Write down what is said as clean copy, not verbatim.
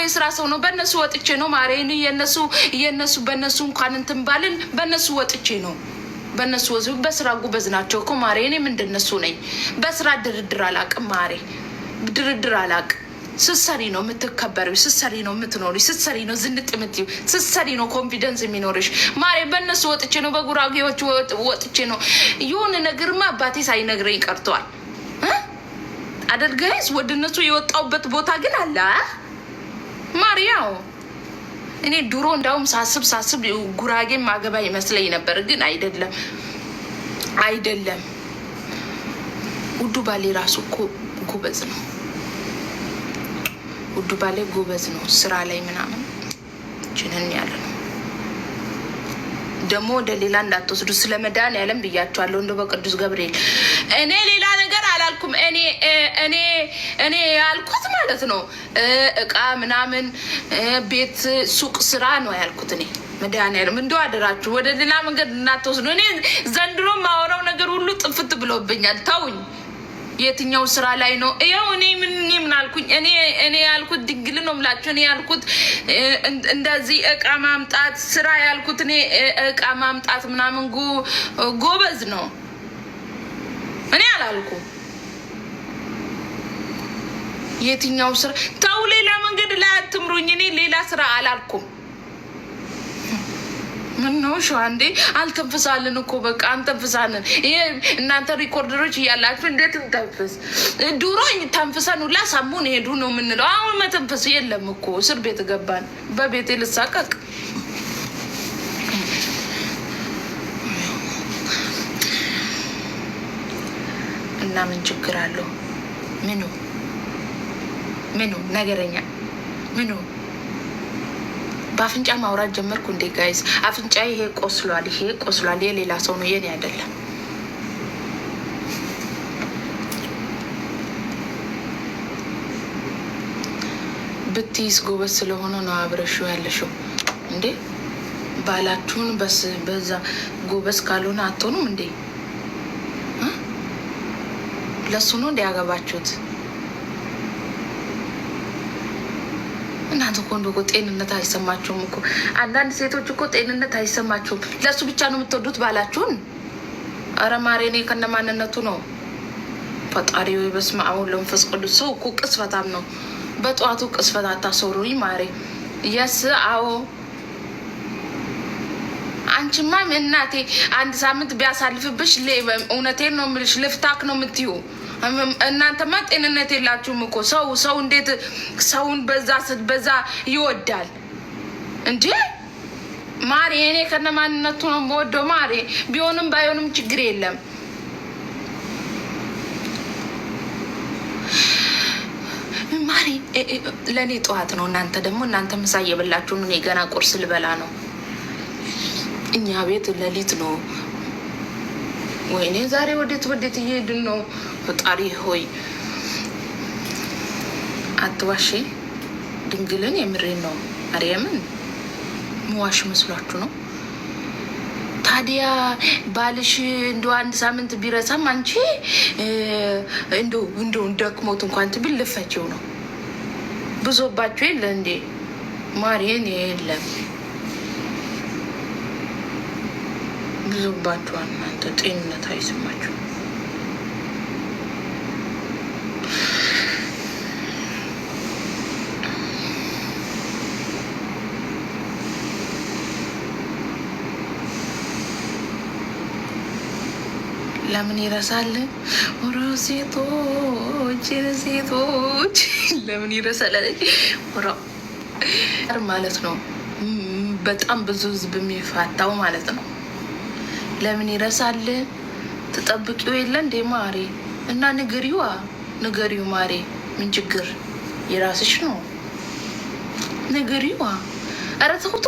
የስራ ሰው ነው። በእነሱ ወጥቼ ነው ማሬን የነሱ በእነሱ እንኳን እንትን ባልን በእነሱ ወጥቼ ነው። በእነሱ ወዝብ በስራ ጉበዝ ናቸው እኮ ማሬ። እኔም እንደነሱ ነኝ። በስራ ድርድር አላቅም ማሬ፣ ድርድር አላቅም። ስትሰሪ ነው የምትከበሪው፣ ስትሰሪ ነው የምትኖሪው፣ ስትሰሪ ነው ዝንጥ የምትይው፣ ስትሰሪ ነው ኮንፊደንስ የሚኖርሽ ማሬ። በእነሱ ወጥቼ ነው፣ በጉራጌዎች ወጥቼ ነው። የሆነ ነገርማ አባቴ ሳይነግረኝ ቀርቷል አደርጋይስ። ወደ እነሱ የወጣውበት ቦታ ግን አለ ማርያው። እኔ ድሮ እንዳውም ሳስብ ጉራጌ ማገባ ይመስለኝ ነበር፣ ግን አይደለም። ውዱ ባሌ ራሱ እኮ ጎበዝ ነው። ውዱ ባሌ ጎበዝ ነው ስራ ላይ ምናምን ጅነን ያለ ነው። ደግሞ ወደ ሌላ እንዳትወስዱ፣ ስለ መድኃኒዓለም ብያቸዋለሁ። እንደው በቅዱስ ገብርኤል እኔ ሌላ ነገር አላልኩም። እኔ ያልኩት ማለት ነው እቃ ምናምን ቤት ሱቅ ስራ ነው ያልኩት። እኔ መድኃኒዓለም እንደው አደራችሁ ወደ ሌላ መንገድ እንዳትወስዱ። እኔ ዘንድሮ ማወራው ነገር ሁሉ ጥፍት ብሎብኛል። ተውኝ። የትኛው ስራ ላይ ነው? ያው እኔ ምን አልኩኝ? እኔ ያልኩት ድንግል ነው የምላችሁ። እኔ ያልኩት እንደዚህ እቃ ማምጣት ስራ ያልኩት እኔ እቃ ማምጣት ምናምን ጎበዝ ነው። እኔ አላልኩም የትኛው ስራ። ተው፣ ሌላ መንገድ ላይ አትምሩኝ። እኔ ሌላ ስራ አላልኩም። ምን ነው ሸዋ እንዴ? አልተንፍሳልን እኮ በቃ አንተንፍሳልን። ይሄ እናንተ ሪኮርደሮች እያላችሁ እንዴት እንተንፍስ? ድሮ ተንፍሰን ሁላ ሳሙን ሄዱ ነው የምንለው። አሁን መተንፈስ የለም እኮ። እስር ቤት ገባን። በቤቴ ልሳቀቅ እና ምን ችግር አለው? ምኑ ነገረኛ ምኑ? በአፍንጫ ማውራት ጀመርኩ እንዴ ጋይዝ? አፍንጫ ይሄ ቆስሏል። የሌላ ሰው ነው፣ የኔ አይደለም። ብትይዝ ጎበዝ ስለሆነ ነው አብረሽው ያለሽው እንዴ። ባላችሁን በዛ ጎበዝ ካልሆነ አትሆኑም እንዴ? ለሱ ነው እንዲያገባችሁት። እናንተ እኮ እንደው ጤንነት አይሰማችሁም እኮ። አንዳንድ ሴቶች እኮ ጤንነት አይሰማችሁም። ለሱ ብቻ ነው የምትወዱት ባላችሁን። አረ ማሬ፣ እኔ ከነማንነቱ ነው። ፈጣሪ ወይ በስመ አብ ወወልድ ወመንፈስ ቅዱስ። ሰው እኮ ቅስፈታም ነው። በጠዋቱ ቅስፈት አታሰሩኝ ማሬ። የስ አዎ፣ አንቺማ እናቴ አንድ ሳምንት ቢያሳልፍብሽ እውነቴን ነው የምልሽ ልፍታክ ነው የምትዩ። እናንተማ ጤንነት የላችሁም እኮ። ሰው እንዴት ሰውን በዛ ይወዳል እንዴ ማሬ? እኔ ከነማንነቱ ነው የምወደው ማሬ። ቢሆንም ባይሆንም ችግር የለም ማሬ። ለእኔ ጠዋት ነው፣ እናንተ ምሳ እየበላችሁ ነው። እኔ ገና ቁርስ ልበላ ነው። እኛ ቤት ሌሊት ነው። ወይኔ ዛሬ ወዴት እየሄድን ነው? ፈጣሪ ሆይ አትዋሺ። ድንግልን የምሬን ነው። ማርያምን መዋሽ መስሏችሁ ነው? ታዲያ ባልሽ እንደ አንድ ሳምንት ቢረሳም አንቺ እንደ ደክሞት እንኳን ትብል ልፈችው ነው። ብዙባችሁ የለ እንዴ ማርያም? የለም ብዙባችኋል እናንተ። ጤንነት አይሰማችሁ። ለምን ይረሳል? ሴቶች ለምን ይረሳል ማለት ነው። በጣም ብዙ ህዝብ የሚፋታው ማለት ነው። ለምን ይረሳል? ትጠብቂው የለ እንዴ ማሬ? እና ንገሪው ማሬ። ምን ችግር? የራስሽ ነው። ንገሪዋ። ኧረ ተውቶ